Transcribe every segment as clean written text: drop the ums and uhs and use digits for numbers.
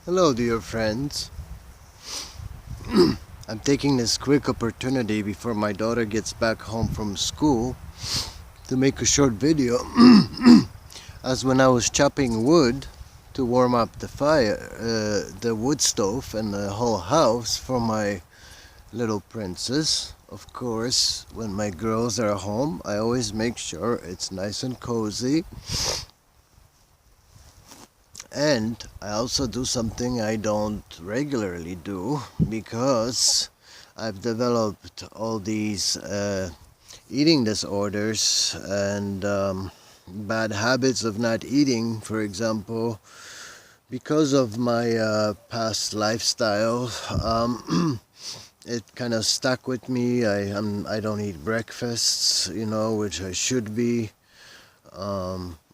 Hello, dear friends. I'm taking this quick opportunity before my daughter gets back home from school to make a short video. As when I was chopping wood to warm up the fire, the wood stove, and the whole house for my little princess. Of course, when my girls are home, I always make sure it's nice and cozy. And I also do something I don't regularly do because I've developed all these eating disorders and bad habits of not eating, for example, because of my past lifestyle. It kind of stuck with me. I don't eat breakfasts, which I should be.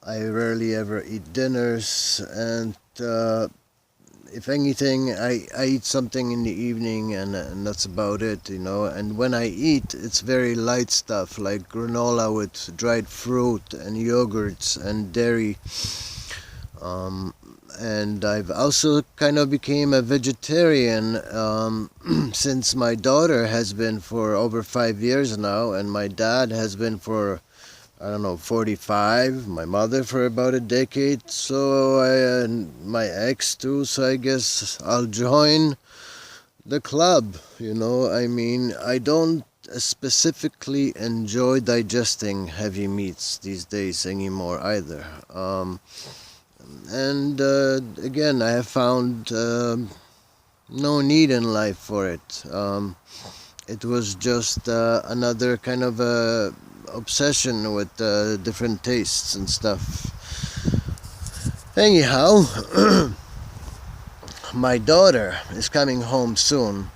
I rarely ever eat dinners, and if anything, I eat something in the evening, and that's about it, And when I eat, it's very light stuff like granola with dried fruit and yogurts and dairy. And I've also kind of became a vegetarian since my daughter has been for over 5 years now, and my dad has been for I don't know, 45, my mother for about a decade, so my ex too, so I guess I'll join the club, I don't specifically enjoy digesting heavy meats these days anymore either. And again, I have found no need in life for it. It was just another kind of obsession with different tastes and stuff. Anyhow, my daughter is coming home soon,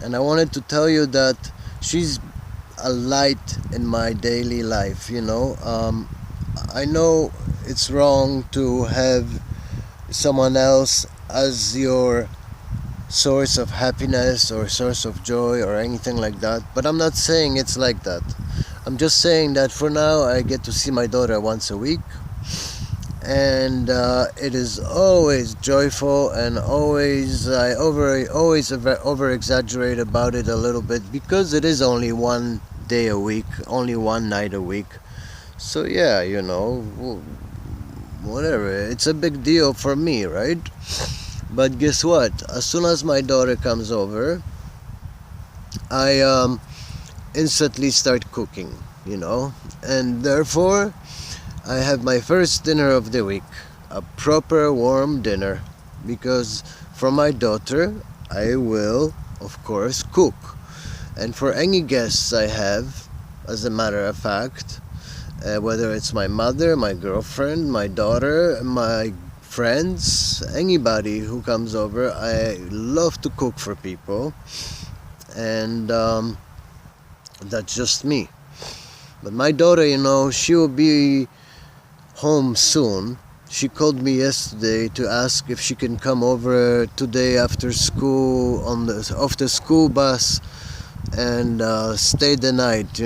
and I wanted to tell you that she's a light in my daily life. I know it's wrong to have someone else as your source of happiness or source of joy or anything like that, but I'm not saying it's like that. I'm just saying that for now I get to see my daughter once a week, and it is always joyful, and always over exaggerate about it a little bit because it is only one day a week, only one night a week. So yeah, whatever. It's a big deal for me, right? But guess what? As soon as my daughter comes over, I instantly start cooking, and therefore I have my first dinner of the week, a proper warm dinner, because for my daughter I will, of course, cook. And for any guests I have, as a matter of fact, whether it's my mother, my girlfriend, my daughter, my friends, anybody who comes over, I love to cook for people, and that's just me. But my daughter, she will be home soon. She called me yesterday to ask if she can come over today after school off the school bus and stay the night.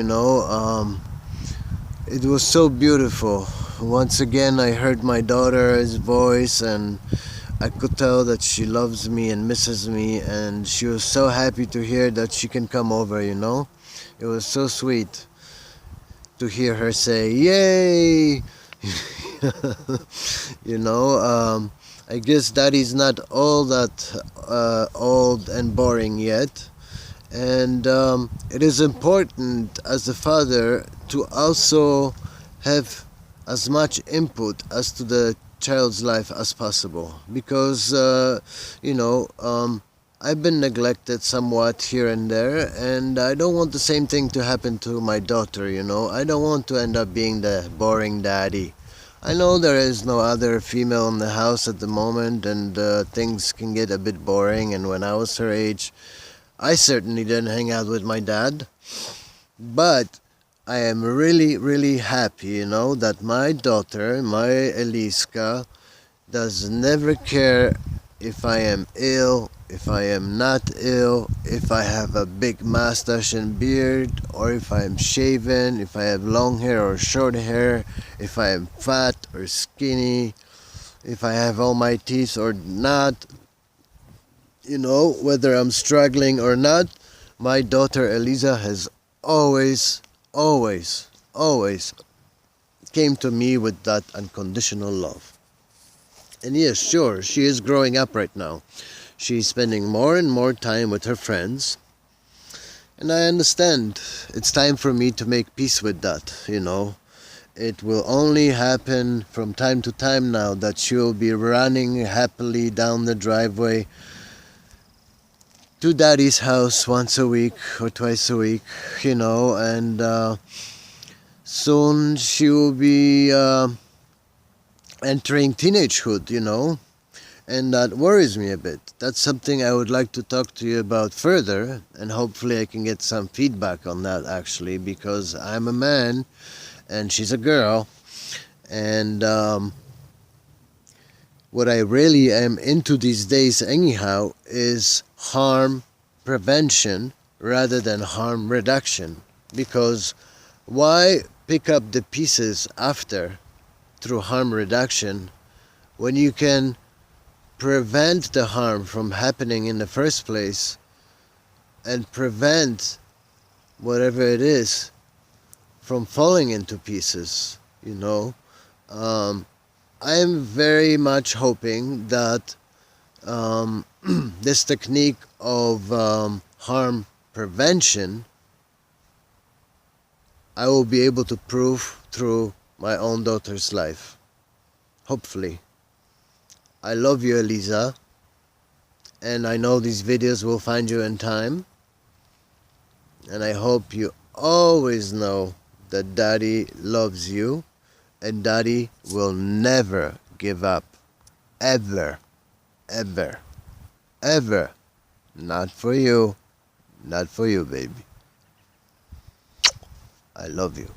It was so beautiful. Once again, I heard my daughter's voice, and I could tell that she loves me and misses me, and she was so happy to hear that she can come over. It was so sweet to hear her say, "Yay!" I guess Daddy's not all that old and boring yet. And it is important as a father to also have as much input as to the child's life as possible, because I've been neglected somewhat here and there, and I don't want the same thing to happen to my daughter. I don't want to end up being the boring daddy. I know there is no other female in the house at the moment, and things can get a bit boring, and when I was her age, I certainly didn't hang out with my dad. But I am really, really happy, that my daughter, my Eliska, does never care if I am ill, if I am not ill, if I have a big mustache and beard, or if I am shaven, if I have long hair or short hair, if I am fat or skinny. if I have all my teeth or not, whether I'm struggling or not, my daughter Eliza has always, always, always came to me with that unconditional love. And yes, sure, she is growing up right now. She's spending more and more time with her friends. And I understand. It's time for me to make peace with that. It will only happen from time to time now that she'll be running happily down the driveway to daddy's house once a week or twice a week, and soon she will be entering teenagehood, and that worries me a bit. That's something I would like to talk to you about further, and hopefully I can get some feedback on that actually, because I'm a man and she's a girl, and what I really am into these days anyhow is harm prevention rather than harm reduction, because why pick up the pieces after through harm reduction when you can prevent the harm from happening in the first place and prevent whatever it is from falling into pieces. I am very much hoping that this technique of harm prevention I will be able to prove through my own daughter's life. Hopefully. I love you, Eliza, and I know these videos will find you in time, and I hope you always know that Daddy loves you, and Daddy will never give up. Ever. Ever. Ever. Not for you. Not for you, baby. I love you.